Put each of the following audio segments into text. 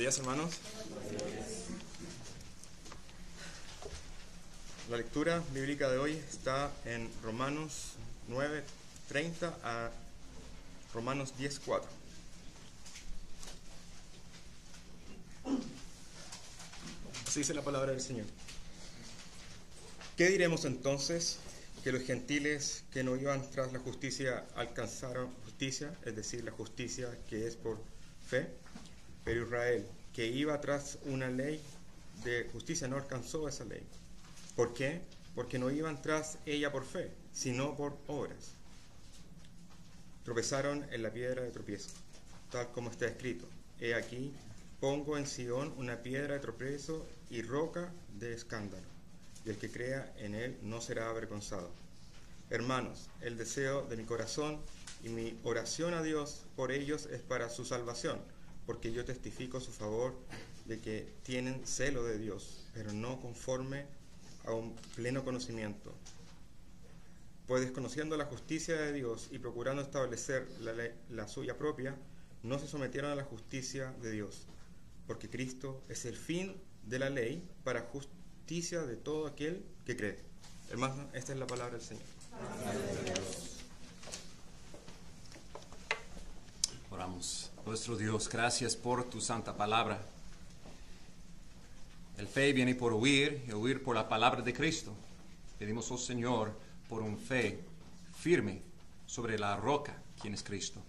días, hermanos. La lectura bíblica de hoy está en Romanos 9:30 a Romanos 10:4. Así dice la palabra del Señor. ¿Qué diremos entonces? Que los gentiles que no iban tras la justicia alcanzaron justicia, es decir, la justicia que es por fe, pero Israel, que iba tras una ley de justicia, no alcanzó esa ley. ¿Por qué? Porque no iban tras ella por fe, sino por obras. Tropezaron en la piedra de tropiezo, tal como está escrito: He aquí, pongo en Sión una piedra de tropiezo y roca de escándalo, y el que crea en él no será avergonzado. Hermanos, el deseo de mi corazón y mi oración a Dios por ellos es para su salvación, porque yo testifico a su favor de que tienen celo de Dios, pero no conforme a un pleno conocimiento. Pues desconociendo la justicia de Dios y procurando establecer la suya propia, no se sometieron a la justicia de Dios, porque Cristo es el fin de la ley para justicia de todo aquel que cree. Hermanos, esta es la palabra del Señor. Oramos. Nuestro Dios, gracias por tu santa palabra. El fe viene por oír y oír por la palabra de Cristo. Pedimos, oh Señor, por un fe firme sobre la roca, quien es Cristo.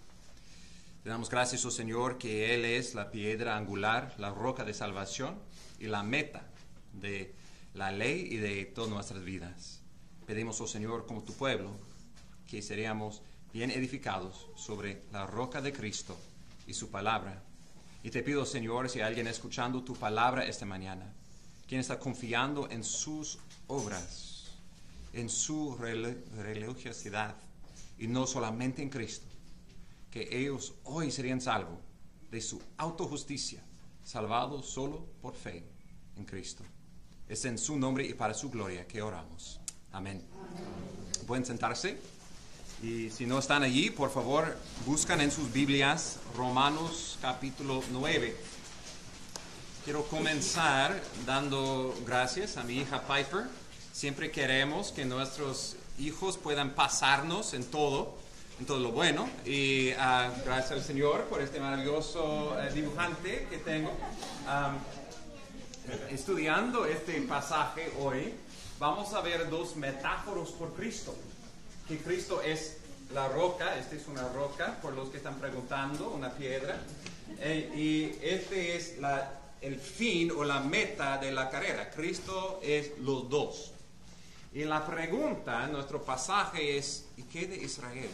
Te damos gracias, oh Señor, que Él es la piedra angular, la roca de salvación y la meta de la ley y de todas nuestras vidas. Pedimos, oh Señor, como tu pueblo, que seríamos bien edificados sobre la roca de Cristo y su palabra. Y te pido, Señor, si hay alguien escuchando tu palabra esta mañana, quien está confiando en sus obras, en su religiosidad y no solamente en Cristo, que ellos hoy serían salvos de su autojusticia, salvados solo por fe en Cristo. Es en su nombre y para su gloria que oramos. Amén. Pueden sentarse. Y si no están allí, por favor, buscan en sus Biblias Romanos capítulo 9. Quiero comenzar dando gracias a mi hija Piper. Siempre queremos que nuestros hijos puedan pasarnos en todo lo bueno. Y gracias al Señor por este maravilloso dibujante que tengo. Estudiando este pasaje hoy, vamos a ver dos metáforas por Cristo. Que Cristo es la roca, esta es una roca, por los que están preguntando, una piedra, y este es el fin o la meta de la carrera. Cristo es los dos. Y la pregunta en nuestro pasaje es: ¿y qué de Israel?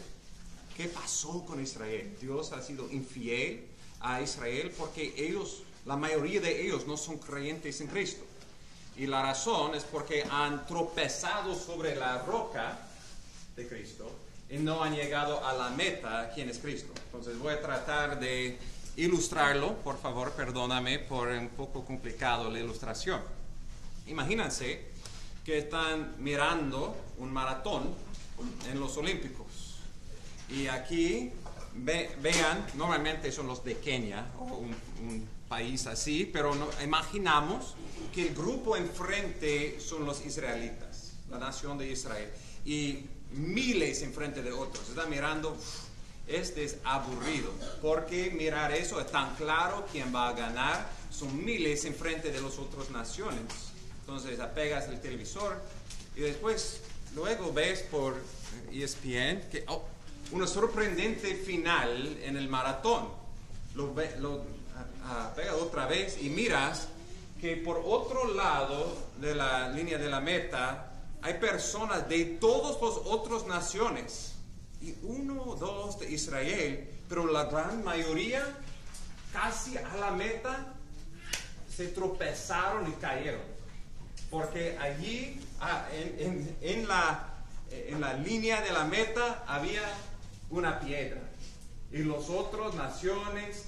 ¿Qué pasó con Israel? Dios ha sido infiel a Israel porque la mayoría de ellos no son creyentes en Cristo. Y la razón es porque han tropezado sobre la roca de Cristo y no han llegado a la meta, quien es Cristo. Entonces voy a tratar de ilustrarlo. Por favor, perdóname por un poco complicado la ilustración. Imagínense que están mirando un maratón en los Olímpicos y aquí vean, normalmente son los de Kenia o un país así, pero imaginamos que el grupo enfrente son los israelitas, la nación de Israel, y miles enfrente de otros. Están mirando, este es aburrido, porque mirar eso es tan claro quién va a ganar. Son miles enfrente de las otras naciones. Entonces apegas el televisor y después luego ves por ESPN que una sorprendente final en el maratón. Lo apegas otra vez y miras que por otro lado de la línea de la meta hay personas de todas las otras naciones, y 1 o 2 de Israel, pero la gran mayoría, casi a la meta, se tropezaron y cayeron. Porque allí, en la línea de la meta, había una piedra. Y las otras naciones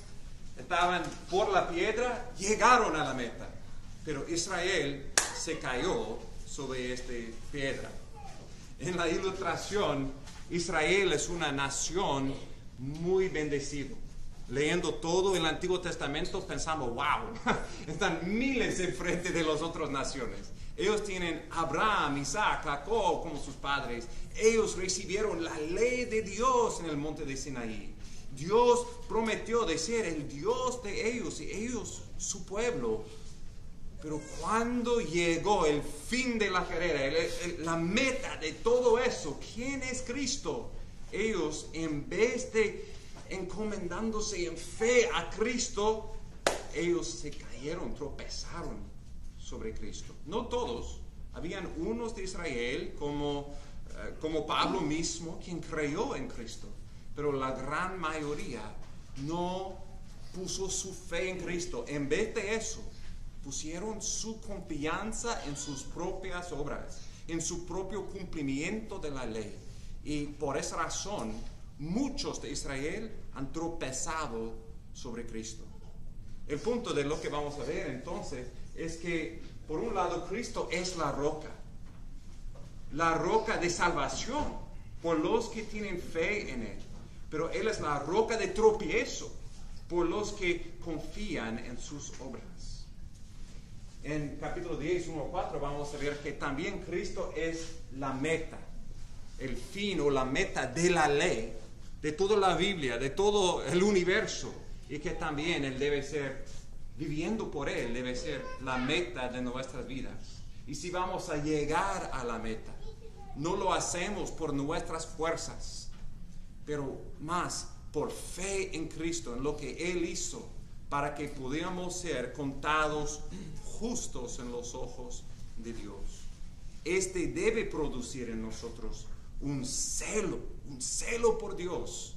estaban por la piedra, llegaron a la meta. Pero Israel se cayó sobre esta piedra. En la ilustración, Israel es una nación muy bendecida. leyendo todo el Antiguo Testamento, pensamos, wow, están miles enfrente de las otras naciones. Ellos tienen Abraham, Isaac, Jacob como sus padres. Ellos recibieron la ley de Dios en el monte de Sinaí. Dios prometió de ser el Dios de ellos y ellos su pueblo. Pero cuando llegó el fin de la carrera, la meta de todo eso, ¿quién es Cristo? Ellos, en vez de encomendándose en fe a Cristo, ellos se cayeron, tropezaron sobre Cristo. No todos, habían unos de Israel como Pablo mismo, quien creyó en Cristo, pero la gran mayoría no puso su fe en Cristo. En vez de eso, pusieron su confianza en sus propias obras, en su propio cumplimiento de la ley. Y por esa razón, muchos de Israel han tropezado sobre Cristo. El punto de lo que vamos a ver entonces es que, por un lado, Cristo es la roca de salvación por los que tienen fe en Él. Pero Él es la roca de tropiezo por los que confían en sus obras. En capítulo 10, 1-4 vamos a ver que también Cristo es la meta, el fin o la meta de la ley, de toda la Biblia, de todo el universo, y que también Él debe ser, viviendo por Él, debe ser la meta de nuestras vidas. Y si vamos a llegar a la meta, no lo hacemos por nuestras fuerzas, pero más por fe en Cristo, en lo que Él hizo, para que pudiéramos ser contados justos en los ojos de Dios. Este debe producir en nosotros un celo por Dios,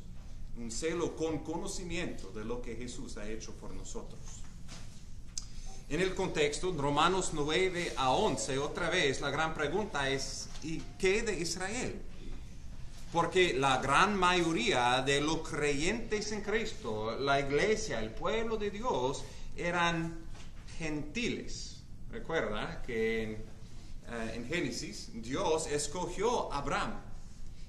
un celo con conocimiento de lo que Jesús ha hecho por nosotros. En el contexto, Romanos 9-11, otra vez la gran pregunta es, ¿y qué de Israel? Porque la gran mayoría de los creyentes en Cristo, la iglesia, el pueblo de Dios, eran gentiles. Recuerda que en Génesis Dios escogió a Abraham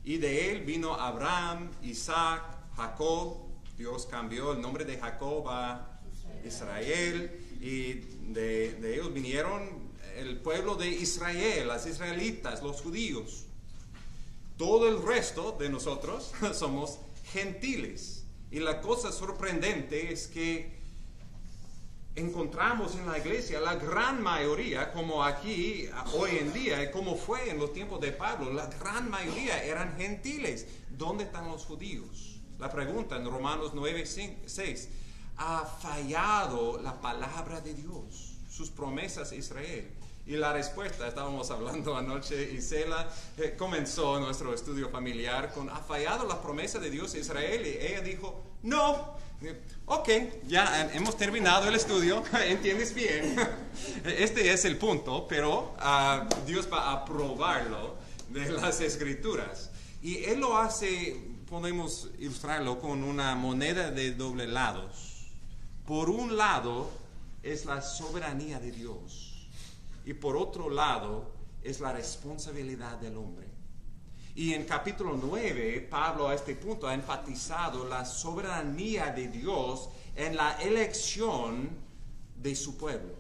y de él vino Abraham, Isaac, Jacob. Dios cambió el nombre de Jacob a Israel y de ellos vinieron el pueblo de Israel, las israelitas, los judíos. Todo el resto de nosotros somos gentiles. Y la cosa sorprendente es que encontramos en la iglesia la gran mayoría, como aquí hoy en día, y como fue en los tiempos de Pablo, la gran mayoría eran gentiles. ¿Dónde están los judíos? La pregunta en Romanos 9:6, ¿ha fallado la palabra de Dios, sus promesas a Israel? Y la respuesta, estábamos hablando anoche y Cela comenzó nuestro estudio familiar con, ¿ha fallado la promesa de Dios a Israel? Y ella dijo, no. Ok, ya hemos terminado el estudio, entiendes bien. Este es el punto, pero Dios va a probarlo de las Escrituras. Y Él lo hace, podemos ilustrarlo con una moneda de doble lados. Por un lado es la soberanía de Dios. Y por otro lado, es la responsabilidad del hombre. Y en capítulo 9, Pablo a este punto ha enfatizado la soberanía de Dios en la elección de su pueblo.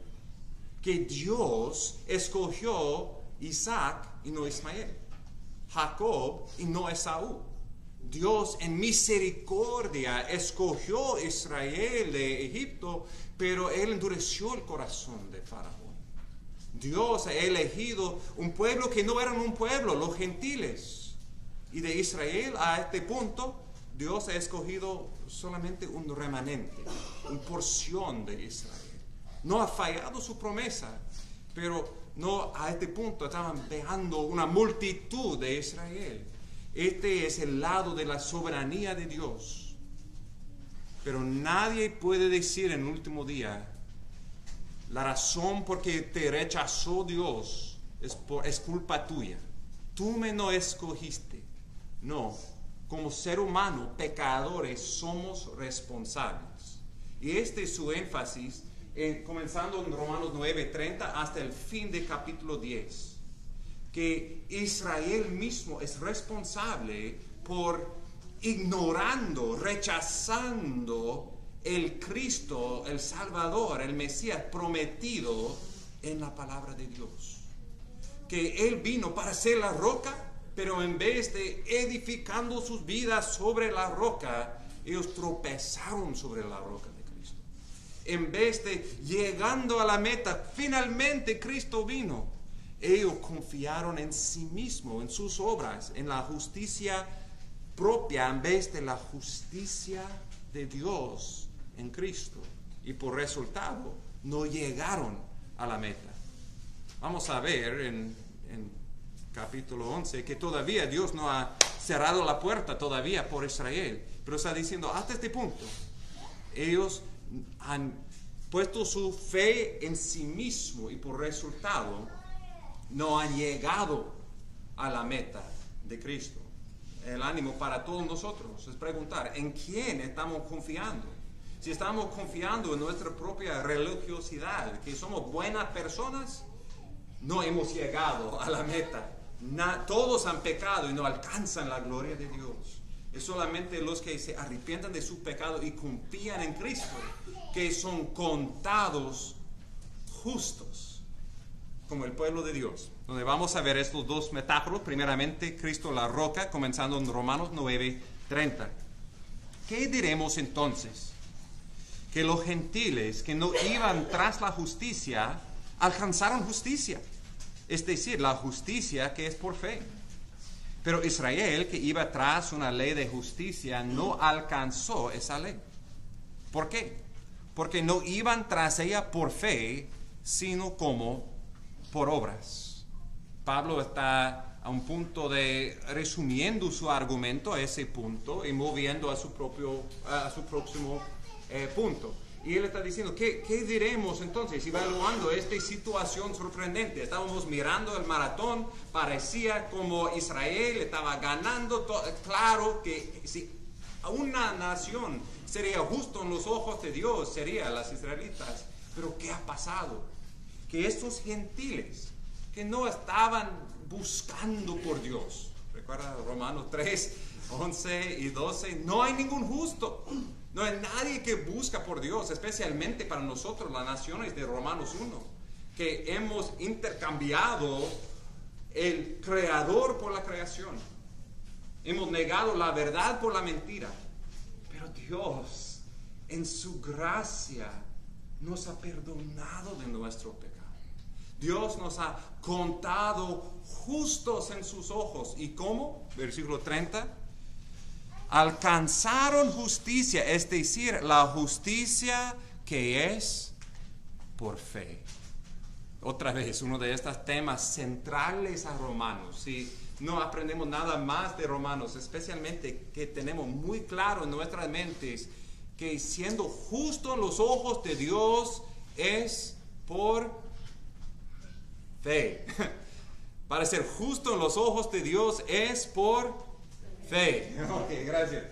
Que Dios escogió Isaac y no Ismael, Jacob y no Esaú. Dios en misericordia escogió a Israel de Egipto, pero Él endureció el corazón de Faraón. Dios ha elegido un pueblo que no eran un pueblo, los gentiles. Y de Israel a este punto, Dios ha escogido solamente un remanente, una porción de Israel. No ha fallado su promesa, pero no a este punto estaban veando una multitud de Israel. Este es el lado de la soberanía de Dios. Pero nadie puede decir en el último día, la razón por que te rechazó Dios es culpa tuya. Tú me no escogiste. No, como ser humano, pecadores, somos responsables. Y este es su énfasis, comenzando en Romanos 9:30 hasta el fin del capítulo 10. Que Israel mismo es responsable por ignorando, rechazando el Cristo, el Salvador, el Mesías prometido en la palabra de Dios. Que Él vino para ser la roca, pero en vez de edificando sus vidas sobre la roca, ellos tropezaron sobre la roca de Cristo. En vez de llegando a la meta, finalmente Cristo vino. Ellos confiaron en sí mismos, en sus obras, en la justicia propia, en vez de la justicia de Dios en Cristo. Y por resultado, no llegaron a la meta. Vamos a ver en capítulo 11 que todavía Dios no ha cerrado la puerta todavía por Israel, pero está diciendo hasta este punto ellos han puesto su fe en sí mismo y por resultado no han llegado a la meta de Cristo. El ánimo para todos nosotros es preguntar ¿en quién estamos confiando? Si estamos confiando en nuestra propia religiosidad, que somos buenas personas, no hemos llegado a la meta. Todos han pecado y no alcanzan la gloria de Dios. Es solamente los que se arrepientan de su pecado y confían en Cristo que son contados justos como el pueblo de Dios. Donde vamos a ver estos dos metáforos. Primeramente, Cristo la roca, comenzando en Romanos 9:30. ¿Qué diremos entonces? Que los gentiles que no iban tras la justicia alcanzaron justicia. Es decir, la justicia que es por fe. Pero Israel, que iba tras una ley de justicia, no alcanzó esa ley. ¿Por qué? Porque no iban tras ella por fe, sino como por obras. Pablo está a un punto de resumiendo su argumento a ese punto y moviendo a su próximo punto. Y él está diciendo, ¿qué diremos entonces? Evaluando esta situación sorprendente. Estábamos mirando el maratón, parecía como Israel estaba ganando. Claro que si una nación sería justo en los ojos de Dios, serían las israelitas. Pero ¿qué ha pasado? Que estos gentiles que no estaban buscando por Dios, recuerda Romanos 3, 11 y 12, no hay ningún justo. No hay nadie que busca por Dios, especialmente para nosotros, las naciones de Romanos 1, que hemos intercambiado el creador por la creación. Hemos negado la verdad por la mentira. Pero Dios, en su gracia, nos ha perdonado de nuestro pecado. Dios nos ha contado justos en sus ojos. ¿Y cómo? Versículo 30. Alcanzaron justicia, es decir, la justicia que es por fe. Otra vez, uno de estos temas centrales a Romanos. Si no aprendemos nada más de Romanos, especialmente que tenemos muy claro en nuestras mentes que siendo justo en los ojos de Dios es por fe. Para ser justo en los ojos de Dios es por fe. Ok, gracias.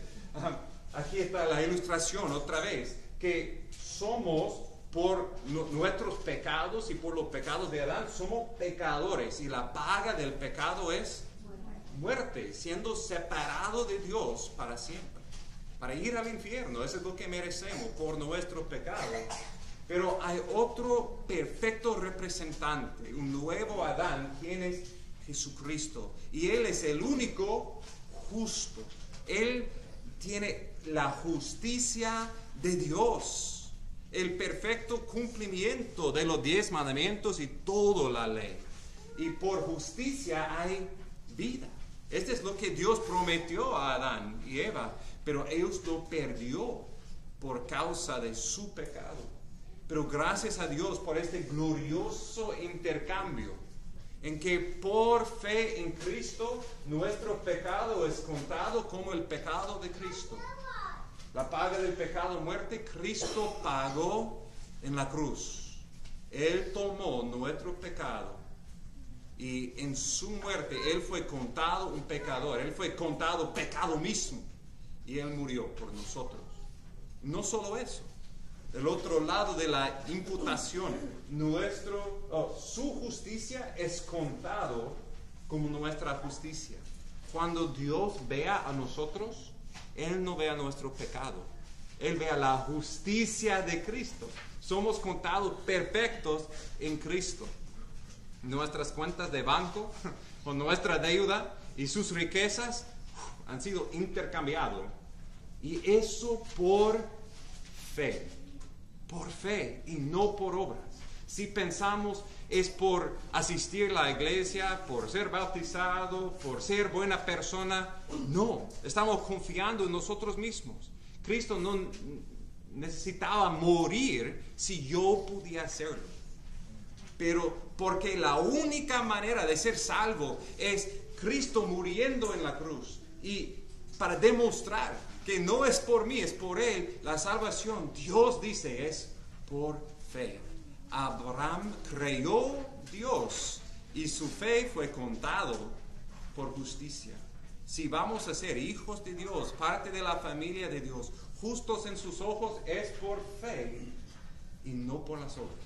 Aquí está la ilustración otra vez, que somos por nuestros pecados y por los pecados de Adán, somos pecadores y la paga del pecado es muerte, siendo separado de Dios para siempre, para ir al infierno. Eso es lo que merecemos por nuestro pecado. Pero hay otro perfecto representante, un nuevo Adán, quien es Jesucristo, y Él es el único justo. Él tiene la justicia de Dios, el perfecto cumplimiento de los 10 mandamientos y toda la ley. Y por justicia hay vida. Esto es lo que Dios prometió a Adán y Eva, pero ellos lo perdió por causa de su pecado. Pero gracias a Dios por este glorioso intercambio, en que por fe en Cristo nuestro pecado es contado como el pecado de Cristo. La paga del pecado, muerte, Cristo pagó en la cruz. Él tomó nuestro pecado y en su muerte Él fue contado un pecador. Él fue contado pecado mismo y Él murió por nosotros. No solo eso. Del otro lado de la imputación, su justicia es contado como nuestra justicia. Cuando Dios vea a nosotros, Él no ve a nuestro pecado. Él ve a la justicia de Cristo. Somos contados perfectos en Cristo. Nuestras cuentas de banco, con nuestra deuda y sus riquezas han sido intercambiados. Y eso por fe y no por obras. Si pensamos es por asistir a la iglesia, por ser bautizado, por ser buena persona, no, estamos confiando en nosotros mismos. Cristo no necesitaba morir si yo podía hacerlo. Pero porque la única manera de ser salvo es Cristo muriendo en la cruz. Y para demostrar que no es por mí, es por Él, la salvación, Dios dice, es por fe. Abraham creyó Dios y su fe fue contado por justicia. Si vamos a ser hijos de Dios, parte de la familia de Dios, justos en sus ojos, es por fe y no por las obras.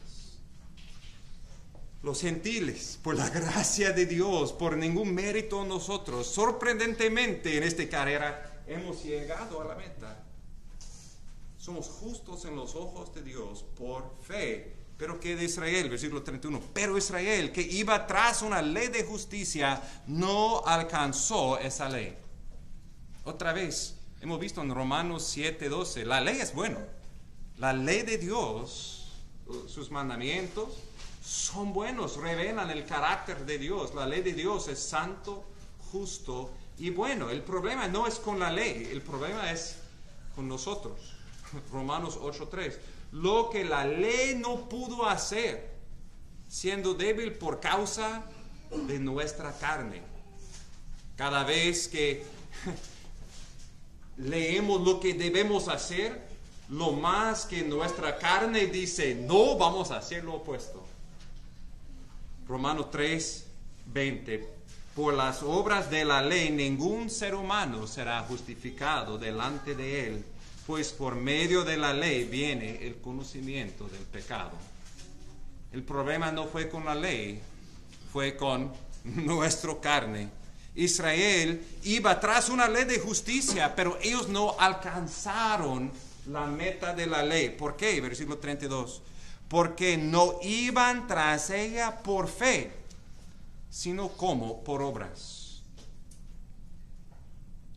Los gentiles, por la gracia de Dios, por ningún mérito en nosotros, sorprendentemente en esta carrera hemos llegado a la meta. Somos justos en los ojos de Dios por fe. Pero que de Israel, versículo 31, pero Israel, que iba tras una ley de justicia, no alcanzó esa ley. Otra vez, hemos visto en Romanos 7:12, la ley es buena. La ley de Dios, sus mandamientos, son buenos, revelan el carácter de Dios. La ley de Dios es santo, justo y bueno. El problema no es con la ley, el problema es con nosotros. Romanos 8:3. Lo que la ley no pudo hacer, siendo débil por causa de nuestra carne. Cada vez que leemos lo que debemos hacer, lo más que nuestra carne dice, no, vamos a hacer lo opuesto. Romanos 3:20. Por las obras de la ley ningún ser humano será justificado delante de él, pues por medio de la ley viene el conocimiento del pecado. El problema no fue con la ley, fue con nuestra carne. Israel iba tras una ley de justicia, pero ellos no alcanzaron la meta de la ley. ¿Por qué? Versículo 32. Porque no iban tras ella por fe, sino como por obras.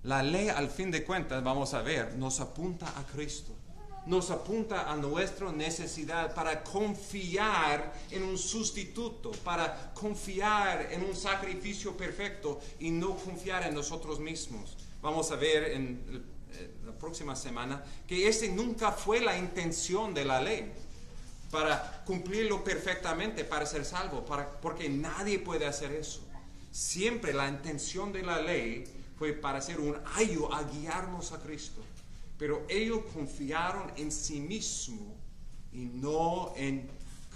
La ley, al fin de cuentas, vamos a ver, nos apunta a Cristo. Nos apunta a nuestra necesidad para confiar en un sustituto, para confiar en un sacrificio perfecto y no confiar en nosotros mismos. Vamos a ver en la próxima semana que esa nunca fue la intención de la ley, para cumplirlo perfectamente, para ser salvo, porque nadie puede hacer eso. Siempre la intención de la ley fue para ser un ayo a guiarnos a Cristo. Pero ellos confiaron en sí mismos y no en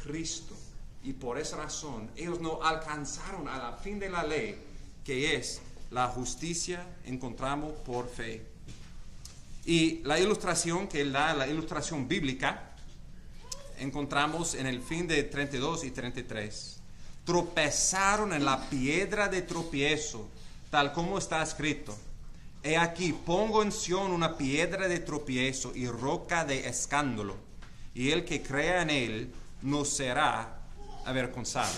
Cristo. Y por esa razón, ellos no alcanzaron a la fin de la ley, que es la justicia, encontramos por fe. Y la ilustración que él da, la ilustración bíblica, encontramos en el fin de 32 y 33. Tropezaron en la piedra de tropiezo, tal como está escrito. He aquí, pongo en Sión una piedra de tropiezo y roca de escándalo, y el que crea en él no será avergonzado.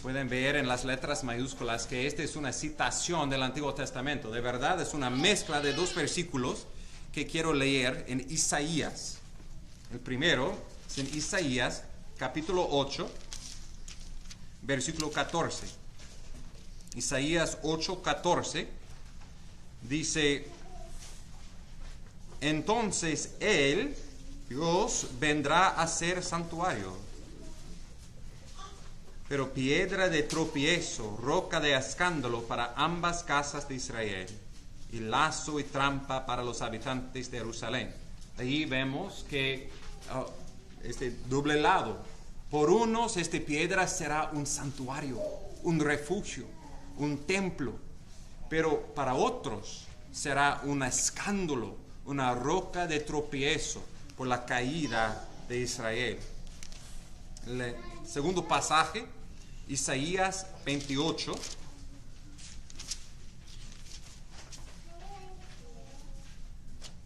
Pueden ver en las letras mayúsculas que esta es una citación del Antiguo Testamento. De verdad, es una mezcla de dos versículos que quiero leer en Isaías. El primero es en Isaías, capítulo 8, versículo 14. Isaías 8:14 dice: entonces Él, Dios, vendrá a ser santuario, pero piedra de tropiezo, roca de escándalo para ambas casas de Israel, y lazo y trampa para los habitantes de Jerusalén. Ahí vemos que este doble lado. Por unos, esta piedra será un santuario, un refugio, un templo, pero para otros será un escándalo, una roca de tropiezo por la caída de Israel. El segundo pasaje, Isaías 28.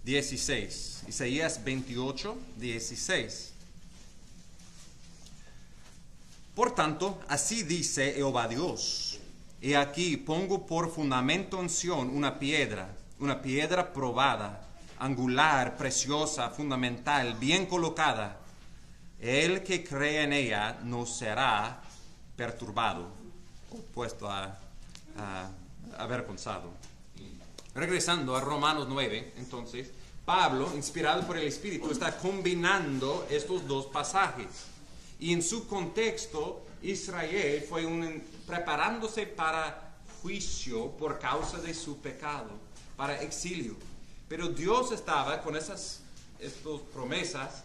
16. Isaías 28, 16. Por tanto, así dice Jehová Dios: He aquí pongo por fundamento en Sión una piedra probada, angular, preciosa, fundamental, bien colocada. El que cree en ella no será perturbado, o puesto avergonzado. Regresando a Romanos 9, entonces, Pablo, inspirado por el Espíritu, está combinando estos dos pasajes. Y en su contexto, Israel fue preparándose para juicio por causa de su pecado, para exilio. Pero Dios estaba con estas promesas,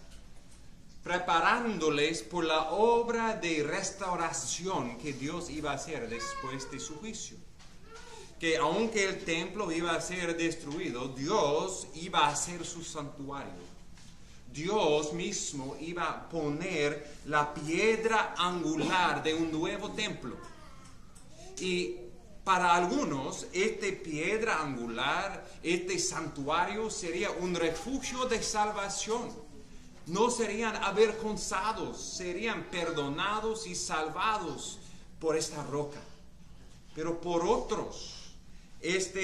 preparándoles por la obra de restauración que Dios iba a hacer después de su juicio. Que aunque el templo iba a ser destruido, Dios iba a hacer su santuario. Dios mismo iba a poner la piedra angular de un nuevo templo. Y para algunos, esta piedra angular, este santuario, sería un refugio de salvación. No serían avergonzados, serían perdonados y salvados por esta roca. Pero por otros, esta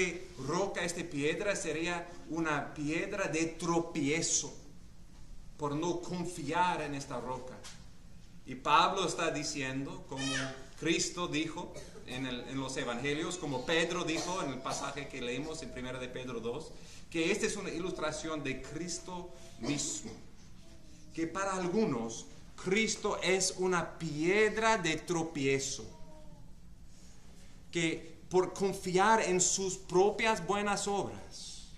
roca, esta piedra, sería una piedra de tropiezo, por no confiar en esta roca. Y Pablo está diciendo, como Cristo dijo en los evangelios, como Pedro dijo en el pasaje que leímos en 1 de Pedro 2, que esta es una ilustración de Cristo mismo. Que para algunos, Cristo es una piedra de tropiezo. Que por confiar en sus propias buenas obras,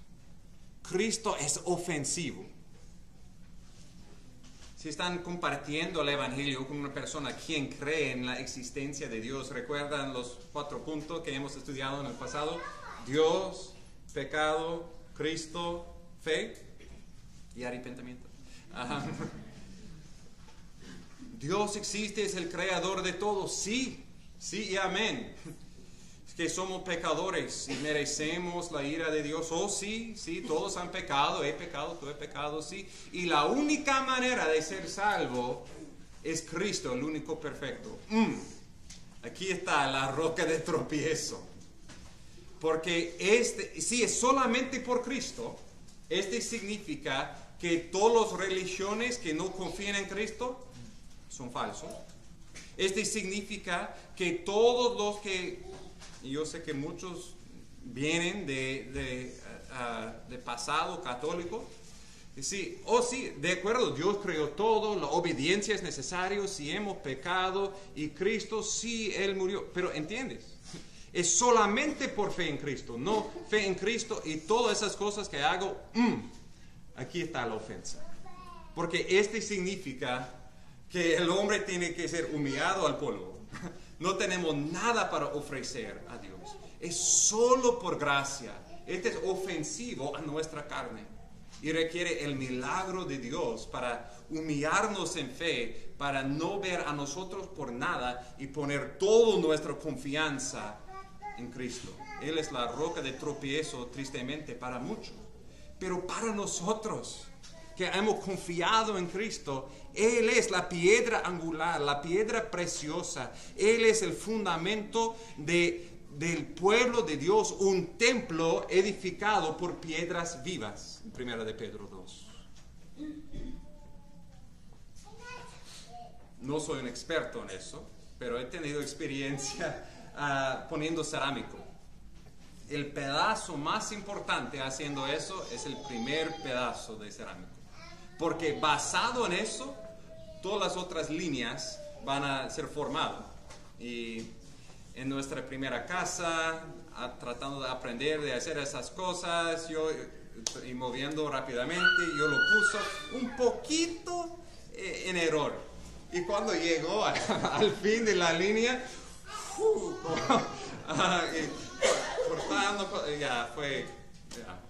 Cristo es ofensivo. Si están compartiendo el Evangelio con una persona quien cree en la existencia de Dios, ¿recuerdan los 4 puntos que hemos estudiado en el pasado? Dios, pecado, Cristo, fe y arrepentimiento. Ajá. Dios existe, es el creador de todo. Sí, sí y amén. Que somos pecadores y merecemos la ira de Dios. Oh, sí, sí, todos han pecado, he pecado, tú has pecado, sí. Y la única manera de ser salvo es Cristo, el único perfecto. Aquí está la roca de tropiezo. Porque si es solamente por Cristo, significa que todas las religiones que no confían en Cristo son falsos. Significa que todos los que... Y yo sé que muchos vienen de pasado católico. Sí, sí, de acuerdo, Dios creó todo, la obediencia es necesaria, si hemos pecado, y Cristo, sí, Él murió. Pero, ¿entiendes? Es solamente por fe en Cristo, no fe en Cristo y todas esas cosas que hago, aquí está la ofensa. Porque significa que el hombre tiene que ser humillado al polvo. No tenemos nada para ofrecer a Dios. Es solo por gracia. Es ofensivo a nuestra carne. Y requiere el milagro de Dios para humillarnos en fe, para no ver a nosotros por nada y poner toda nuestra confianza en Cristo. Él es la roca de tropiezo, tristemente, para muchos. Pero para nosotros, que hemos confiado en Cristo, Él es la piedra angular, la piedra preciosa. Él es el fundamento del pueblo de Dios, un templo edificado por piedras vivas. 1 de Pedro 2. No soy un experto en eso, pero he tenido experiencia poniendo cerámico. El pedazo más importante haciendo eso es el primer pedazo de cerámico. Porque basado en eso, todas las otras líneas van a ser formadas. Y en nuestra primera casa, tratando de aprender de hacer esas cosas, yo y moviendo rápidamente, yo lo puse un poquito en error. Y cuando llegó al fin de la línea, cortando, ya fue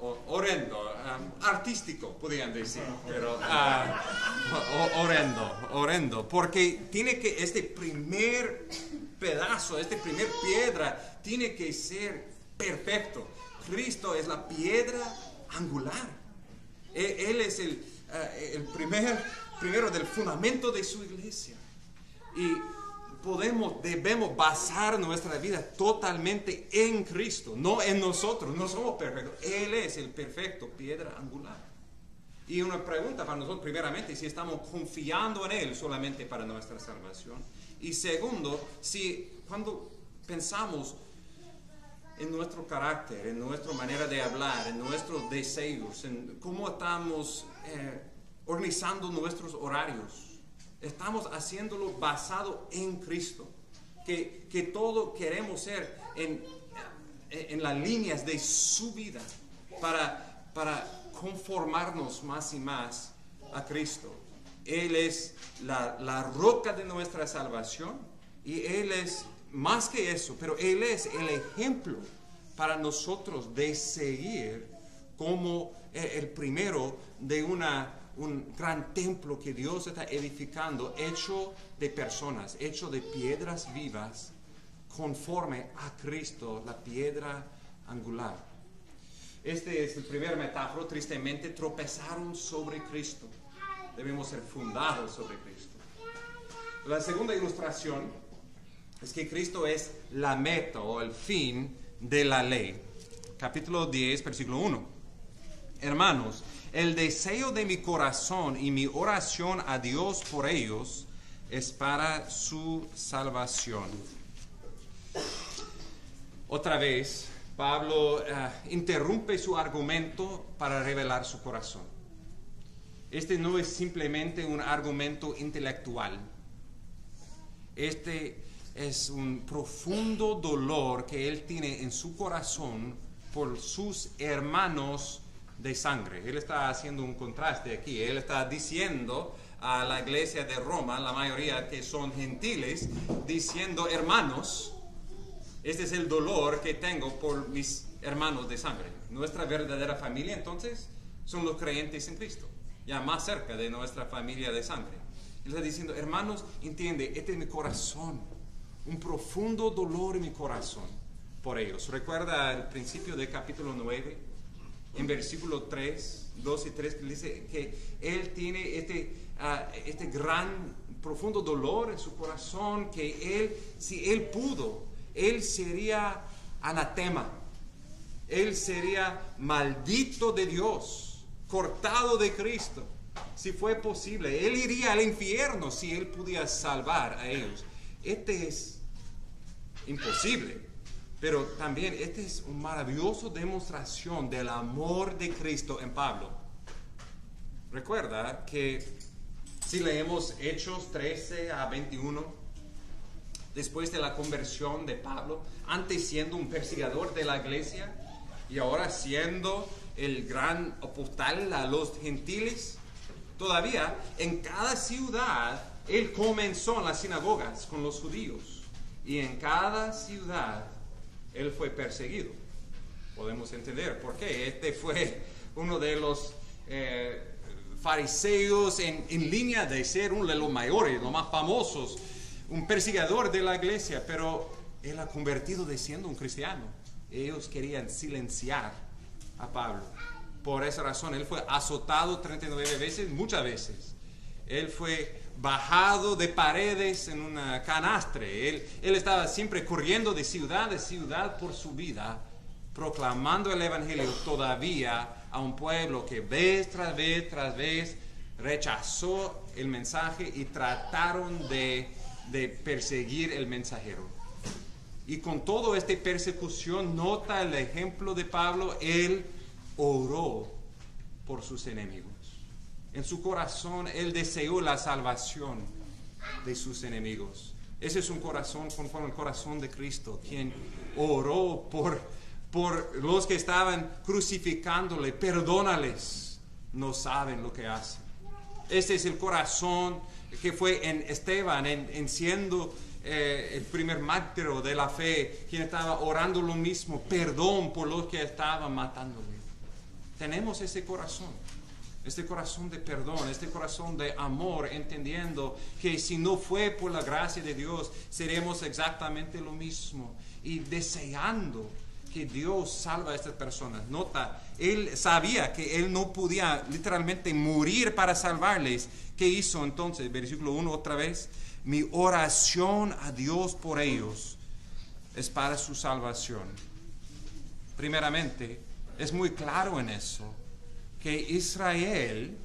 horrendo, artístico, podrían decir, pero horrendo, porque tiene que, primer pedazo, primer piedra, tiene que ser perfecto. Cristo es la piedra angular. Él es el primero del fundamento de su iglesia. Y debemos basar nuestra vida totalmente en Cristo, no en nosotros. No somos perfectos. Él es el perfecto piedra angular. Y una pregunta para nosotros, primeramente, si estamos confiando en Él solamente para nuestra salvación. Y segundo, cuando pensamos en nuestro carácter, en nuestra manera de hablar, en nuestros deseos, en cómo estamos organizando nuestros horarios, estamos haciéndolo basado en Cristo. Que todo queremos ser en las líneas de su vida para conformarnos más y más a Cristo. Él es la roca de nuestra salvación y Él es más que eso, pero Él es el ejemplo para nosotros de seguir como el primero de un gran templo que Dios está edificando, hecho de personas, hecho de piedras vivas, conforme a Cristo, la piedra angular. Este es el primer metáforo. Tristemente tropezaron sobre Cristo. Debemos ser fundados sobre Cristo. La segunda ilustración es que Cristo es la meta o el fin de la ley. Capítulo 10, versículo 1. Hermanos, el deseo de mi corazón y mi oración a Dios por ellos es para su salvación. Otra vez, Pablo interrumpe su argumento para revelar su corazón. Este no es simplemente un argumento intelectual. Este es un profundo dolor que él tiene en su corazón por sus hermanos de sangre. Él está haciendo un contraste aquí. Él está diciendo a la iglesia de Roma, la mayoría que son gentiles, diciendo: hermanos, este es el dolor que tengo por mis hermanos de sangre. Nuestra verdadera familia, entonces, son los creyentes en Cristo, ya más cerca de nuestra familia de sangre. Él está diciendo: hermanos, entiende, este es mi corazón, un profundo dolor en mi corazón por ellos. Recuerda el principio del capítulo 9, en versículo 3, 2 y 3, que dice que él tiene este gran, profundo dolor en su corazón, que él, si él pudo, él sería anatema, él sería maldito de Dios, cortado de Cristo, si fue posible. Él iría al infierno si él pudiera salvar a ellos. Este es imposible, pero también este es una maravillosa demostración del amor de Cristo en Pablo. Recuerda que si leemos Hechos 13 a 21, después de la conversión de Pablo, antes siendo un perseguidor de la iglesia y ahora siendo el gran apóstol a los gentiles, todavía en cada ciudad él comenzó en las sinagogas con los judíos y en cada ciudad él fue perseguido. Podemos entender por qué. Este fue uno de los fariseos en línea de ser uno de los mayores, los más famosos, un perseguidor de la iglesia, pero él ha convertido de siendo un cristiano. Ellos querían silenciar a Pablo. Por esa razón, él fue azotado 39 veces, muchas veces. Él fue bajado de paredes en una canastre. Él estaba siempre corriendo de ciudad por su vida, proclamando el evangelio todavía a un pueblo que vez tras vez rechazó el mensaje y trataron de perseguir el mensajero. Y con toda esta persecución, nota el ejemplo de Pablo. Él oró por sus enemigos. En su corazón él deseó la salvación de sus enemigos. Ese es un corazón conforme al corazón de Cristo, quien oró por los que estaban crucificándole. Perdónales, no saben lo que hacen. Ese es el corazón que fue en Esteban, en siendo el primer mártir de la fe, quien estaba orando lo mismo, perdón por los que estaban matándole. Tenemos ese corazón de perdón, este corazón de amor, entendiendo que si no fue por la gracia de Dios, seremos exactamente lo mismo, y deseando que Dios salva a estas personas. Nota, él sabía que él no podía literalmente morir para salvarles. ¿Qué hizo entonces? Versículo 1 otra vez. Mi oración a Dios por ellos es para su salvación. Primeramente, es muy claro en eso, que Israel,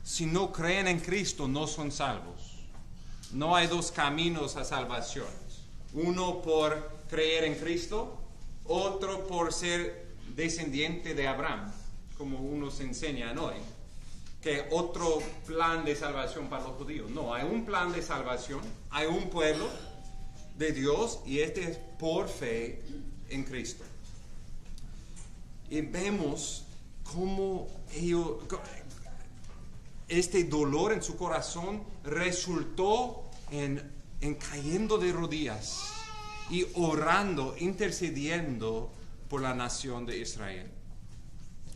si no creen en Cristo, no son salvos. No hay dos caminos a salvación. Uno por creer en Cristo, otro por ser descendiente de Abraham, como unos enseñan hoy. Que otro plan de salvación para los judíos. No, hay un plan de salvación, hay un pueblo de Dios y este es por fe en Cristo. Y vemos cómo ellos, este dolor en su corazón resultó en cayendo de rodillas y orando, intercediendo por la nación de Israel.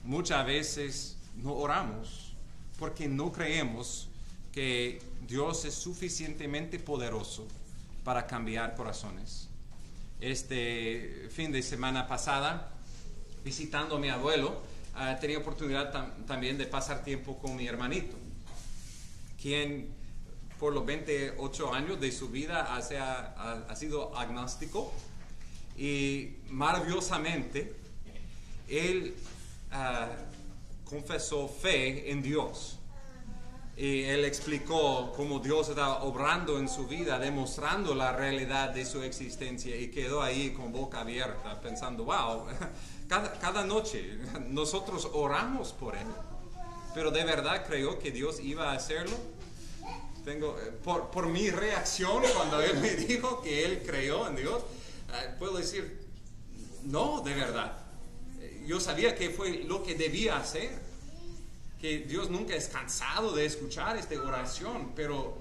Muchas veces no oramos porque no creemos que Dios es suficientemente poderoso para cambiar corazones. Este fin de semana pasada, visitando a mi abuelo, tenía oportunidad también de pasar tiempo con mi hermanito, quien por los 28 años de su vida ha sido agnóstico, y maravillosamente él confesó fe en Dios. Y él explicó cómo Dios estaba obrando en su vida, demostrando la realidad de su existencia, y quedó ahí con boca abierta, pensando, wow, cada noche nosotros oramos por él, pero de verdad creyó que Dios iba a hacerlo. Por mi reacción cuando él me dijo que él creyó en Dios, puedo decir, no, de verdad. Yo sabía que fue lo que debía hacer, que Dios nunca es cansado de escuchar esta oración, pero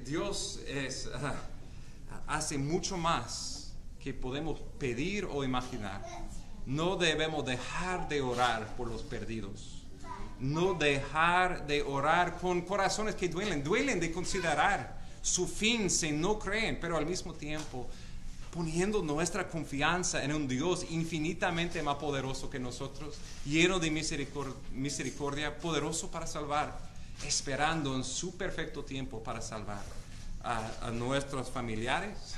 Dios hace mucho más que podemos pedir o imaginar. No debemos dejar de orar por los perdidos, no dejar de orar con corazones que duelen de considerar su fin si no creen, pero al mismo tiempo poniendo nuestra confianza en un Dios infinitamente más poderoso que nosotros, lleno de misericordia, poderoso para salvar, esperando en su perfecto tiempo para salvar a nuestros familiares,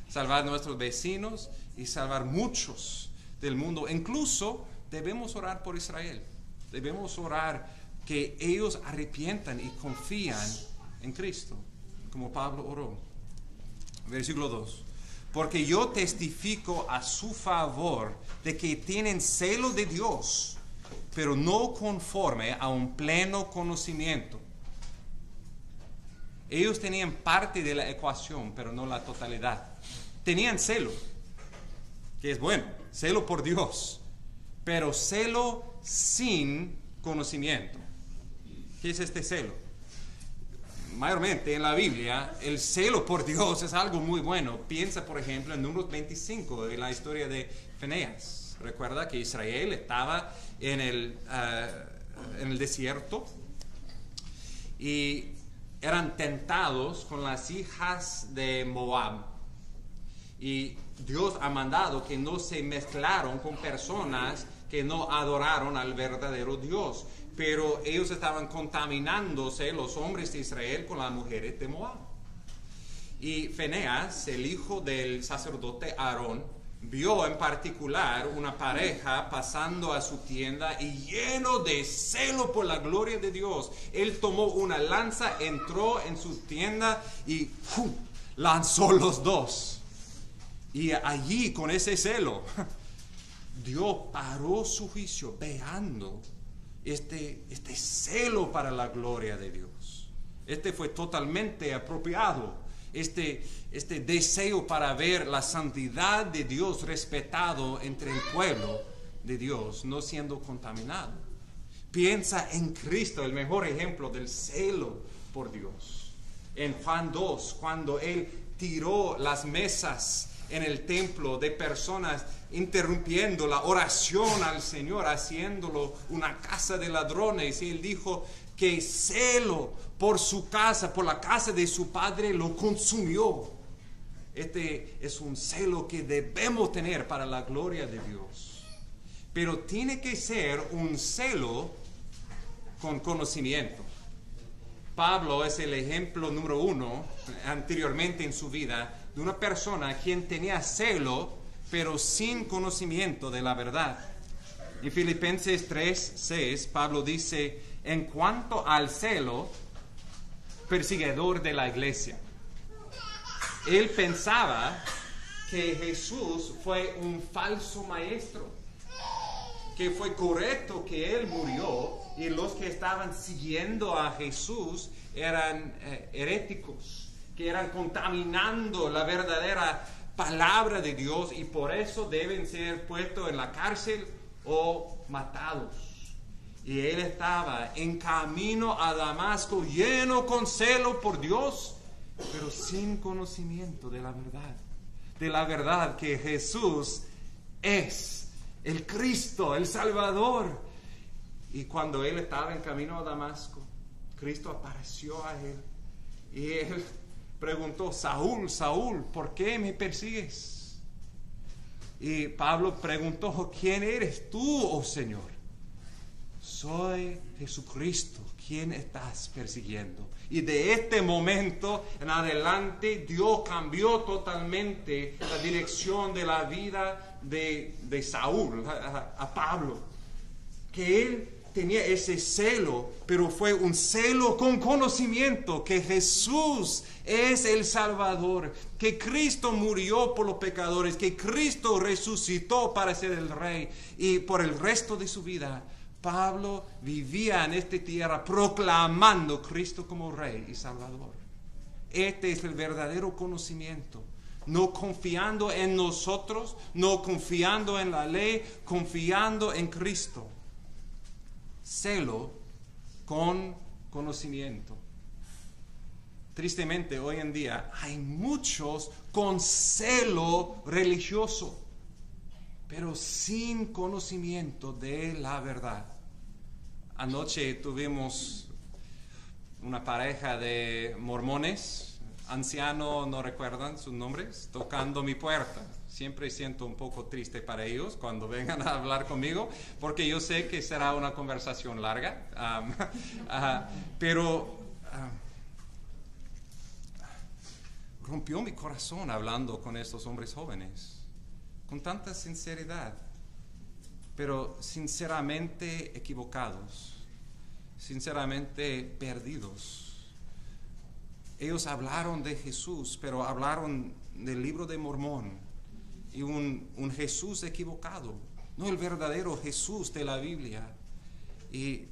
salvar a nuestros vecinos y salvar muchos del mundo. Incluso debemos orar por Israel, debemos orar que ellos arrepientan y confían en Cristo, como Pablo oró. Versículo 2. Porque yo testifico a su favor de que tienen celo de Dios, pero no conforme a un pleno conocimiento. Ellos tenían parte de la ecuación, pero no la totalidad. Tenían celo, que es bueno, celo por Dios, pero celo sin conocimiento. ¿Qué es este celo? Mayormente en la Biblia, el celo por Dios es algo muy bueno. Piensa, por ejemplo, en Números 25, en la historia de Fineas. Recuerda que Israel estaba en el desierto y eran tentados con las hijas de Moab. Y Dios ha mandado que no se mezclaron con personas que no adoraron al verdadero Dios. Pero ellos estaban contaminándose, los hombres de Israel, con las mujeres de Moab. Y Fineas, el hijo del sacerdote Aarón, vio en particular una pareja pasando a su tienda y lleno de celo por la gloria de Dios. Él tomó una lanza, entró en su tienda y lanzó los dos. Y allí, con ese celo, Dios paró su juicio, veando este celo para la gloria de Dios. Fue totalmente apropiado. Este deseo para ver la santidad de Dios respetado entre el pueblo de Dios, no siendo contaminado. Piensa en Cristo, el mejor ejemplo del celo por Dios. En Juan 2, cuando Él tiró las mesas en el templo de personas, interrumpiendo la oración al Señor, haciéndolo una casa de ladrones, y Él dijo que celo por su casa, por la casa de su padre, lo consumió. Este es un celo que debemos tener para la gloria de Dios. Pero tiene que ser un celo con conocimiento. Pablo es el ejemplo número 1 anteriormente en su vida de una persona quien tenía celo, pero sin conocimiento de la verdad. En Filipenses 3:6, Pablo dice, en cuanto al celo, perseguidor de la iglesia. Él pensaba que Jesús fue un falso maestro, que fue correcto que Él murió y los que estaban siguiendo a Jesús eran heréticos, que eran contaminando la verdadera palabra de Dios y por eso deben ser puestos en la cárcel o matados. Y Él estaba en camino a Damasco lleno con celo por Dios, pero sin conocimiento de la verdad que Jesús es el Cristo, el Salvador. Y cuando Él estaba en camino a Damasco, Cristo apareció a Él y Él preguntó, Saúl, Saúl, ¿por qué me persigues? Y Pablo preguntó, ¿quién eres tú, oh Señor? Soy Jesucristo, ¿quién estás persiguiendo? Y de este momento en adelante Dios cambió totalmente la dirección de la vida de Saúl, a Pablo. Que él tenía ese celo, pero fue un celo con conocimiento que Jesús es el Salvador, que Cristo murió por los pecadores, que Cristo resucitó para ser el Rey. Y por el resto de su vida Pablo vivía en esta tierra proclamando a Cristo como Rey y Salvador. Este es el verdadero conocimiento. No confiando en nosotros, no confiando en la ley, confiando en Cristo. Celo con conocimiento. Tristemente, hoy en día hay muchos con celo religioso, pero sin conocimiento de la verdad. Anoche tuvimos una pareja de mormones, ancianos, no recuerdan sus nombres, tocando mi puerta. Siempre siento un poco triste para ellos cuando vengan a hablar conmigo, porque yo sé que será una conversación larga, pero rompió mi corazón hablando con estos hombres jóvenes, con tanta sinceridad, pero sinceramente equivocados, sinceramente perdidos. Ellos hablaron de Jesús, pero hablaron del libro de Mormón y un Jesús equivocado, no el verdadero Jesús de la Biblia. Y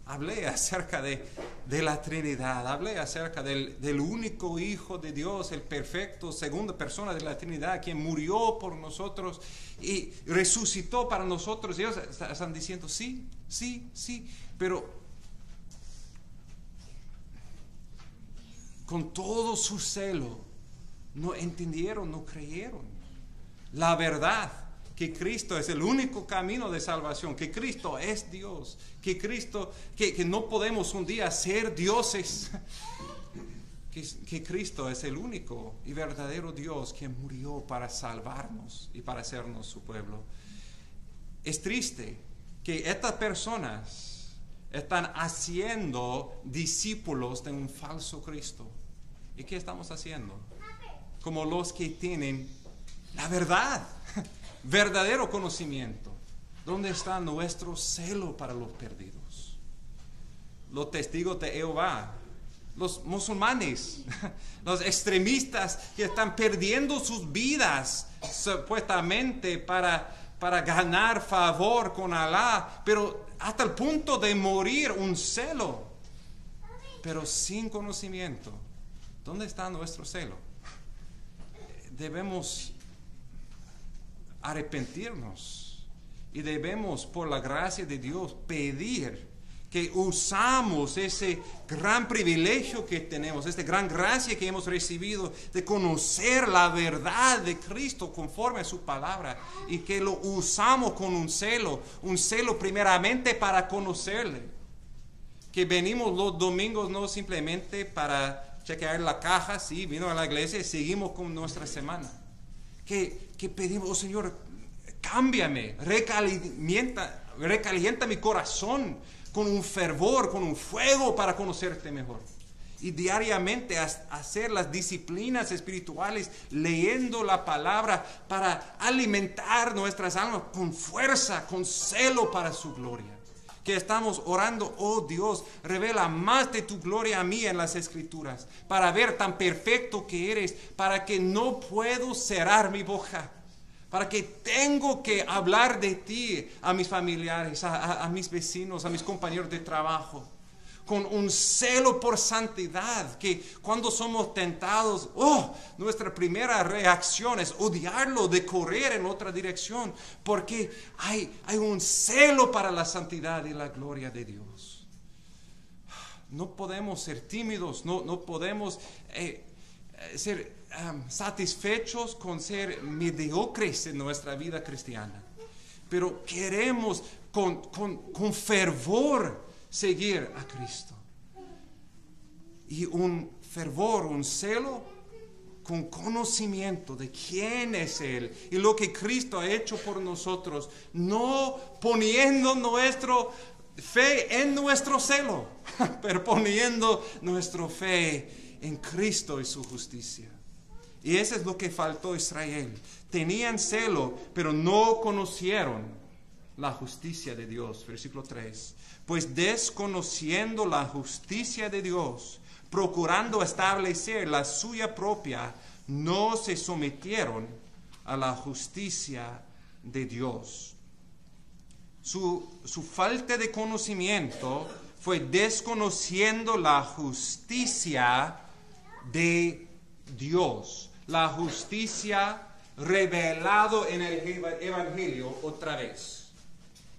hablé acerca de la Trinidad, hablé acerca del único Hijo de Dios, el perfecto, segunda persona de la Trinidad, quien murió por nosotros y resucitó para nosotros. Ellos están diciendo, sí, pero con todo su celo no entendieron, no creyeron la verdad, que Cristo es el único camino de salvación, que Cristo es Dios, que Cristo, que no podemos un día ser dioses, que Cristo es el único y verdadero Dios que murió para salvarnos y para hacernos su pueblo. Es triste que estas personas están haciendo discípulos de un falso Cristo. ¿Y qué estamos haciendo? Como los que tienen la verdad, verdadero conocimiento. ¿Dónde está nuestro celo para los perdidos? Los testigos de Jehová, los musulmanes, los extremistas que están perdiendo sus vidas supuestamente para ganar favor con Alá, pero hasta el punto de morir, un celo, pero sin conocimiento. ¿Dónde está nuestro celo? Debemos arrepentirnos y debemos, por la gracia de Dios, pedir que usamos ese gran privilegio que tenemos, esta gran gracia que hemos recibido de conocer la verdad de Cristo conforme a su palabra, y que lo usamos con un celo primeramente para conocerle, que venimos los domingos no simplemente para chequear la caja, sí, vino a la iglesia y seguimos con nuestra semana. Que pedimos, oh Señor, cámbiame, recalienta mi corazón con un fervor, con un fuego para conocerte mejor. Y diariamente hacer las disciplinas espirituales, leyendo la palabra para alimentar nuestras almas con fuerza, con celo para su gloria. Que estamos orando, oh Dios, revela más de tu gloria a mí en las Escrituras, para ver tan perfecto que eres, para que no puedo cerrar mi boca, para que tengo que hablar de ti a mis familiares, a mis vecinos, a mis compañeros de trabajo, con un celo por santidad, que cuando somos tentados, nuestra primera reacción es odiarlo, de correr en otra dirección, porque hay un celo para la santidad y la gloria de Dios. No podemos ser tímidos, no podemos ser satisfechos con ser mediocres en nuestra vida cristiana, pero queremos con fervor seguir a Cristo. Y un fervor, un celo con conocimiento de quién es Él y lo que Cristo ha hecho por nosotros, no poniendo nuestra fe en nuestro celo, pero poniendo nuestra fe en Cristo y su justicia. Y eso es lo que faltó a Israel. Tenían celo, pero no conocieron la justicia de Dios. Versículo 3. Pues desconociendo la justicia de Dios, procurando establecer la suya propia, no se sometieron a la justicia de Dios. Su falta de conocimiento fue desconociendo la justicia de Dios, la justicia revelado en el Evangelio otra vez.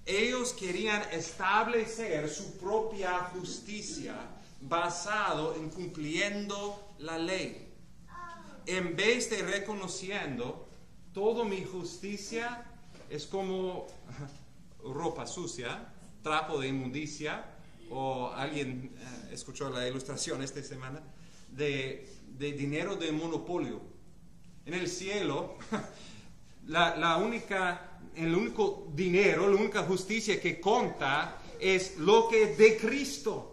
Ellos querían establecer su propia justicia basado en cumpliendo la ley. En vez de reconociendo toda mi justicia es como ropa sucia, trapo de inmundicia, o alguien escuchó la ilustración esta semana de dinero de monopolio. En el cielo, el único dinero, la única justicia que cuenta es lo que es de Cristo.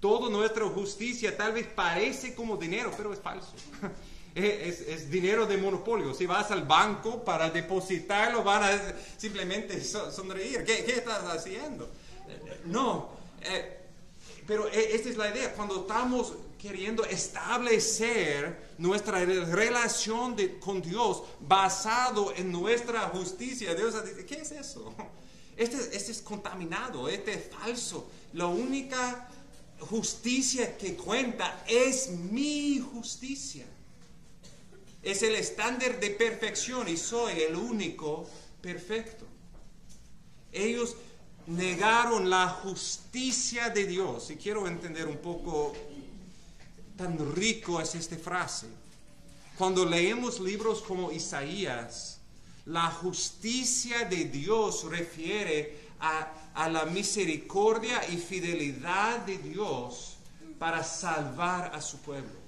Toda nuestra justicia tal vez parece como dinero, pero es falso. Es dinero de monopolio. Si vas al banco para depositarlo, van a simplemente sonreír. ¿Qué estás haciendo? No, pero esta es la idea. Cuando estamos queriendo establecer nuestra relación con Dios basado en nuestra justicia, Dios dice, ¿qué es eso? Este es contaminado, este es falso. La única justicia que cuenta es mi justicia. Es el estándar de perfección y soy el único perfecto. Ellos negaron la justicia de Dios. Y quiero entender un poco tan rico es esta frase. Cuando leemos libros como Isaías, la justicia de Dios refiere a la misericordia y fidelidad de Dios para salvar a su pueblo.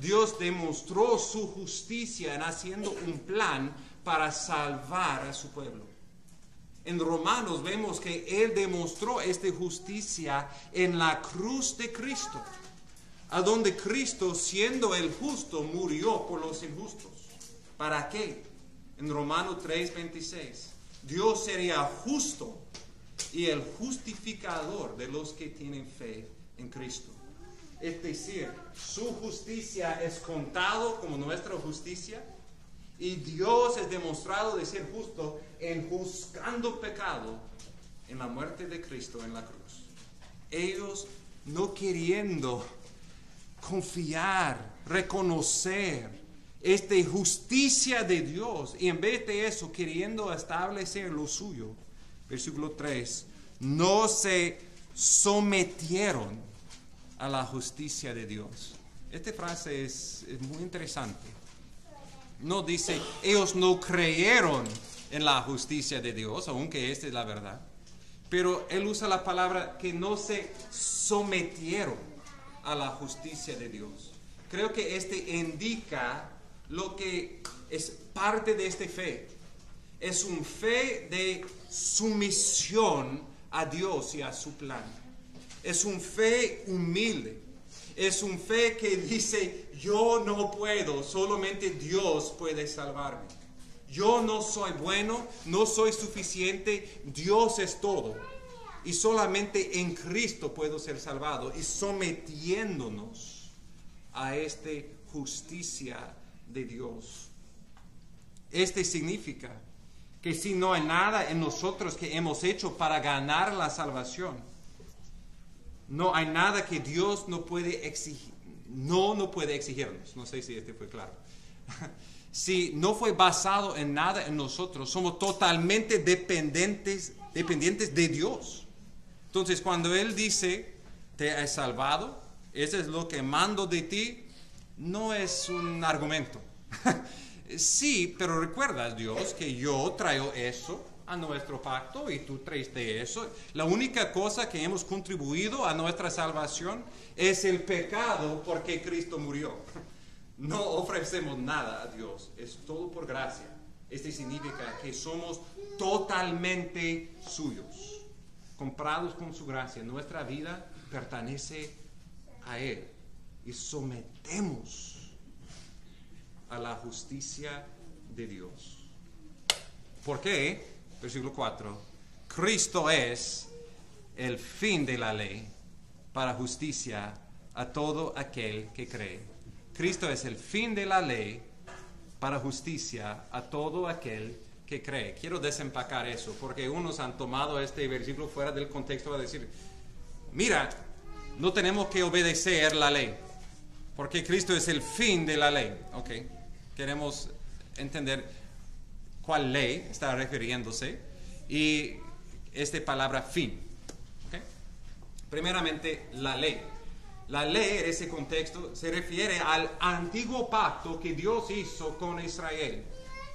Dios demostró su justicia en haciendo un plan para salvar a su pueblo. En Romanos vemos que Él demostró esta justicia en la cruz de Cristo, a donde Cristo, siendo el justo, murió por los injustos. ¿Para qué? En Romanos 3:26, Dios sería justo y el justificador de los que tienen fe en Cristo. Es decir, su justicia es contado como nuestra justicia y Dios es demostrado de ser justo en juzgando pecado en la muerte de Cristo en la cruz. Ellos no queriendo confiar, reconocer esta justicia de Dios y en vez de eso queriendo establecer lo suyo, versículo 3, no se sometieron a la justicia de Dios. Esta frase es muy interesante. No dice, ellos no creyeron en la justicia de Dios, aunque esta es la verdad. Pero él usa la palabra que no se sometieron. a la justicia de Dios. Creo que este indica lo que es parte de esta fe. Es un fe de sumisión a Dios y a su plan. Es un fe humilde. Es un fe que dice, yo no puedo, solamente Dios puede salvarme. Yo no soy bueno, no soy suficiente, Dios es todo. Y solamente en Cristo puedo ser salvado. Y sometiéndonos a esta justicia de Dios. Este significa que si no hay nada en nosotros que hemos hecho para ganar la salvación, no hay nada que Dios no puede exigir, no puede exigirnos. No sé si este fue claro. Si no fue basado en nada en nosotros, somos totalmente dependientes de Dios. Entonces, cuando Él dice, te he salvado, eso es lo que mando de ti, no es un argumento. Sí, pero recuerda, Dios, que yo traigo eso a nuestro pacto y tú traiste eso. La única cosa que hemos contribuido a nuestra salvación es el pecado porque Cristo murió. No ofrecemos nada a Dios, es todo por gracia. Este significa que somos totalmente suyos, comprados con su gracia. Nuestra vida pertenece a Él y sometemos a la justicia de Dios. ¿Por qué? Versículo 4. Cristo es el fin de la ley para justicia a todo aquel que cree. Cristo es el fin de la ley para justicia a todo aquel que cree. Quiero desempacar eso, porque unos han tomado este versículo fuera del contexto para decir, mira, no tenemos que obedecer la ley, porque Cristo es el fin de la ley. Ok, queremos entender cuál ley está refiriéndose y esta palabra fin. Okay. Primeramente, la ley. La ley en ese contexto se refiere al antiguo pacto que Dios hizo con Israel,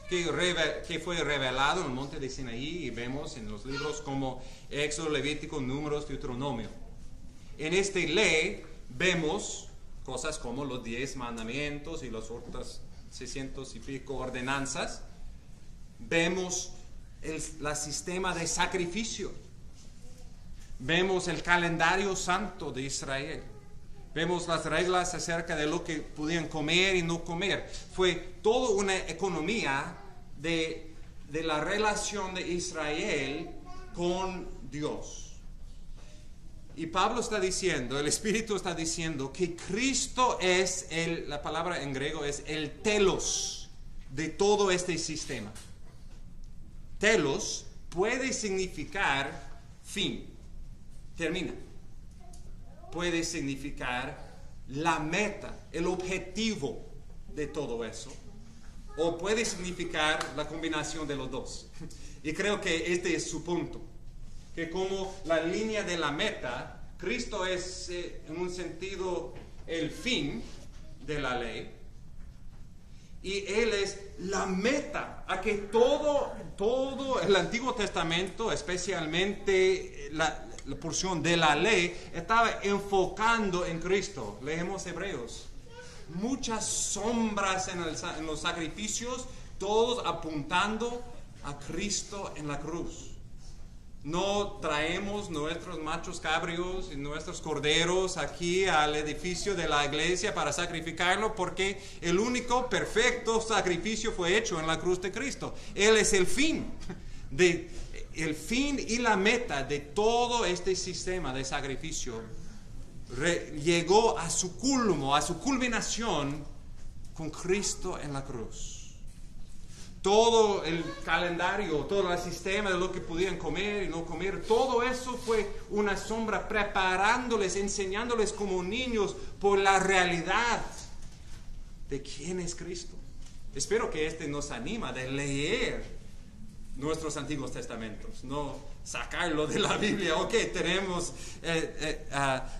que fue revelado en el monte de Sinaí y vemos en los libros como Éxodo, Levítico, Números, Deuteronomio. En esta ley vemos cosas como los 10 mandamientos y las otras 600 y pico ordenanzas. Vemos el sistema de sacrificio. Vemos el calendario santo de Israel. Vemos las reglas acerca de lo que podían comer y no comer. Fue toda una economía de la relación de Israel con Dios. Y Pablo está diciendo, el Espíritu está diciendo que Cristo es la palabra en griego es el telos de todo este sistema. Telos puede significar fin, termina. Puede significar la meta, el objetivo de todo eso. O puede significar la combinación de los dos. Y creo que este es su punto. Que como la línea de la meta, Cristo es en un sentido el fin de la ley. Y Él es la meta a que todo el Antiguo Testamento, especialmente la porción de la ley, estaba enfocando en Cristo. Leemos Hebreos. Muchas sombras en los sacrificios, todos apuntando a Cristo en la cruz. No traemos nuestros machos cabrios y nuestros corderos aquí al edificio de la iglesia para sacrificarlo, porque el único perfecto sacrificio fue hecho en la cruz de Cristo. Él es el fin y la meta de todo este sistema de sacrificio. Llegó a su culmo, a su culminación con Cristo en la cruz. Todo el calendario, todo el sistema de lo que podían comer y no comer, todo eso fue una sombra preparándoles, enseñándoles como niños por la realidad de quién es Cristo. Espero que este nos anima de leer nuestros Antiguos Testamentos, no sacarlo de la Biblia. Ok, tenemos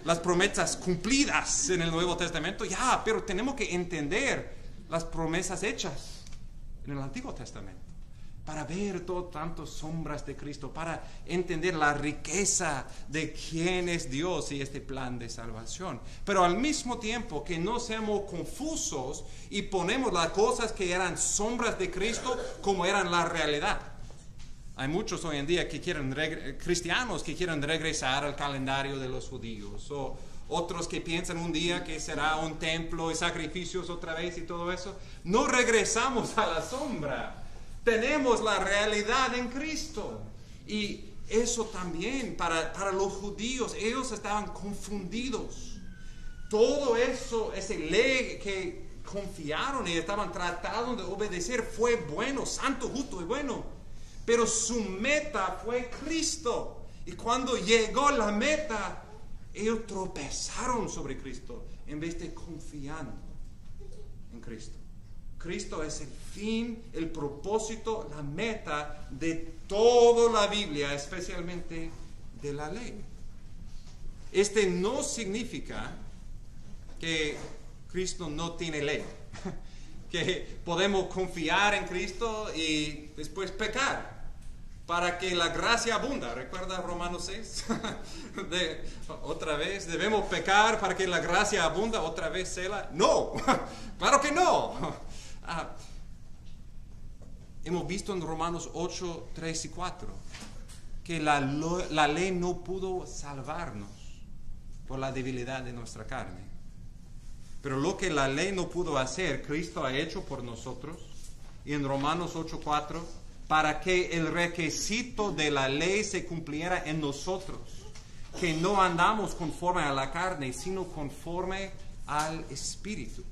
las promesas cumplidas en el Nuevo Testamento, ya, pero tenemos que entender las promesas hechas en el Antiguo Testamento. para ver todo tantas sombras de Cristo, para entender la riqueza de quién es Dios y este plan de salvación. Pero al mismo tiempo que no seamos confusos y ponemos las cosas que eran sombras de Cristo como eran la realidad. Hay muchos hoy en día cristianos que quieren regresar al calendario de los judíos, o otros que piensan un día que será un templo y sacrificios otra vez y todo eso. No regresamos a la sombra. Tenemos la realidad en Cristo. Y eso también para los judíos, ellos estaban confundidos. Todo eso, esa ley que confiaron y estaban tratando de obedecer fue bueno, santo, justo y bueno. Pero su meta fue Cristo. Y cuando llegó la meta, ellos tropezaron sobre Cristo en vez de confiando en Cristo. Cristo es el fin, el propósito, la meta de toda la Biblia, especialmente de la ley. Este no significa que Cristo no tiene ley, que podemos confiar en Cristo y después pecar para que la gracia abunda. ¿Recuerda Romanos 6? Otra vez, ¿debemos pecar para que la gracia abunda? ¿Otra vez Sela? No, claro que no. Hemos visto en Romanos 8, 3 y 4 que la ley no pudo salvarnos por la debilidad de nuestra carne. Pero lo que la ley no pudo hacer, Cristo ha hecho por nosotros. Y en Romanos 8, 4, para que el requisito de la ley se cumpliera en nosotros, que no andamos conforme a la carne, sino conforme al Espíritu.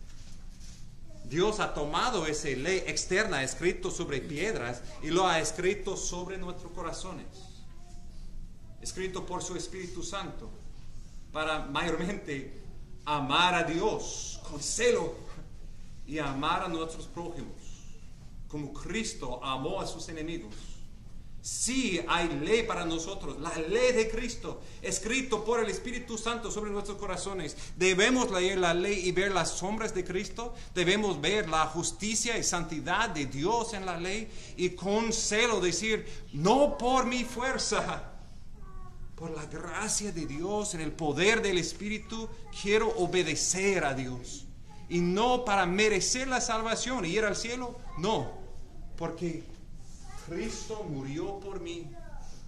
Dios ha tomado esa ley externa, escrito sobre piedras, y lo ha escrito sobre nuestros corazones. Escrito por su Espíritu Santo, para mayormente amar a Dios con celo y amar a nuestros prójimos, como Cristo amó a sus enemigos. Sí hay ley para nosotros, la ley de Cristo, escrito por el Espíritu Santo sobre nuestros corazones. Debemos leer la ley y ver las sombras de Cristo. Debemos ver la justicia y santidad de Dios en la ley y con celo decir, no por mi fuerza, por la gracia de Dios, en el poder del Espíritu, quiero obedecer a Dios. Y no para merecer la salvación y ir al cielo, no, porque Cristo murió por mí,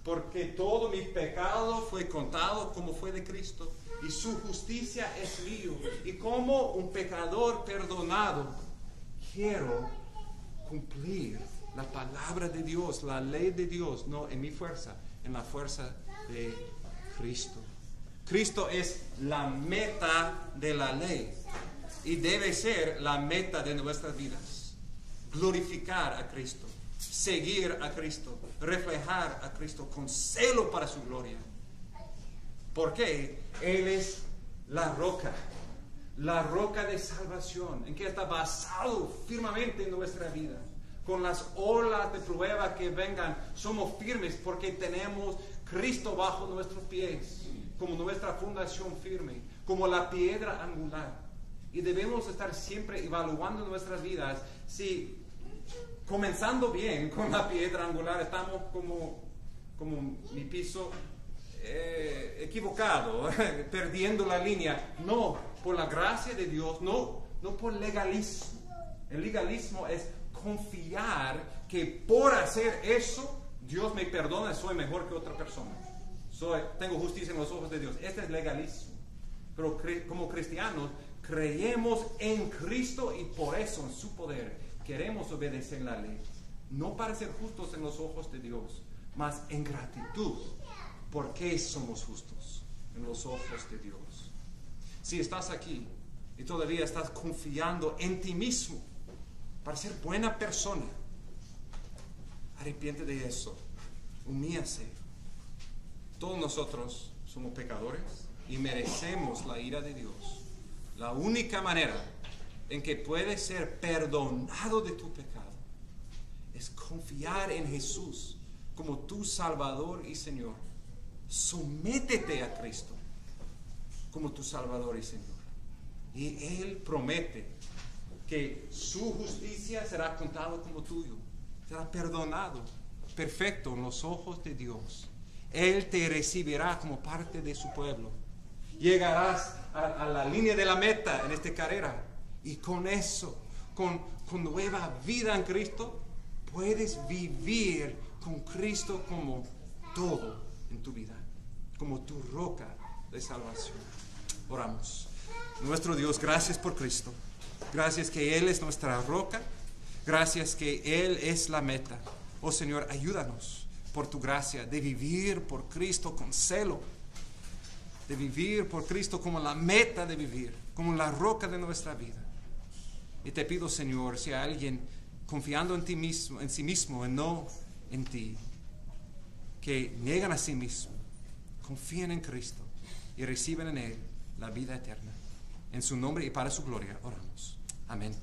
porque todo mi pecado fue contado como fue de Cristo, y su justicia es mío. Y como un pecador perdonado, quiero cumplir la palabra de Dios, la ley de Dios, no en mi fuerza, en la fuerza de Cristo. Cristo es la meta de la ley y debe ser la meta de nuestras vidas. Glorificar a Cristo, seguir a Cristo, reflejar a Cristo con celo para su gloria. Porque Él es la roca de salvación, en que está basado firmemente en nuestra vida. Con las olas de prueba que vengan, somos firmes porque tenemos Cristo bajo nuestros pies, como nuestra fundación firme, como la piedra angular. Y debemos estar siempre evaluando nuestras vidas si, comenzando bien con la piedra angular, estamos como mi piso equivocado, perdiendo la línea. No, por la gracia de Dios, no por legalismo. El legalismo es confiar que por hacer eso, Dios me perdona, soy mejor que otra persona. Tengo justicia en los ojos de Dios. Este es legalismo. Pero como cristianos, creemos en Cristo y por eso, en su poder, queremos obedecer la ley. No para ser justos en los ojos de Dios, mas en gratitud. Porque somos justos en los ojos de Dios. Si estás aquí y todavía estás confiando en ti mismo para ser buena persona, arrepiente de eso, humíllase. Todos nosotros somos pecadores y merecemos la ira de Dios. La única manera en que puedes ser perdonado de tu pecado es confiar en Jesús como tu Salvador y Señor. Sométete a Cristo como tu Salvador y Señor. Y Él promete que su justicia será contada como tuyo. será perdonado, perfecto en los ojos de Dios. Él te recibirá como parte de su pueblo. Llegarás a la línea de la meta en esta carrera. Y con eso, con nueva vida en Cristo, puedes vivir con Cristo como todo en tu vida, como tu roca de salvación. Oramos. Nuestro Dios, gracias por Cristo. Gracias que Él es nuestra roca. Gracias que Él es la meta. Oh Señor, ayúdanos por tu gracia de vivir por Cristo con celo. De vivir por Cristo como la meta de vivir, como la roca de nuestra vida. Y te pido, Señor, si hay alguien confiando en ti mismo, en sí mismo y no en ti, que niegan a sí mismo, confíen en Cristo y reciben en Él la vida eterna. En su nombre y para su gloria oramos. Amén.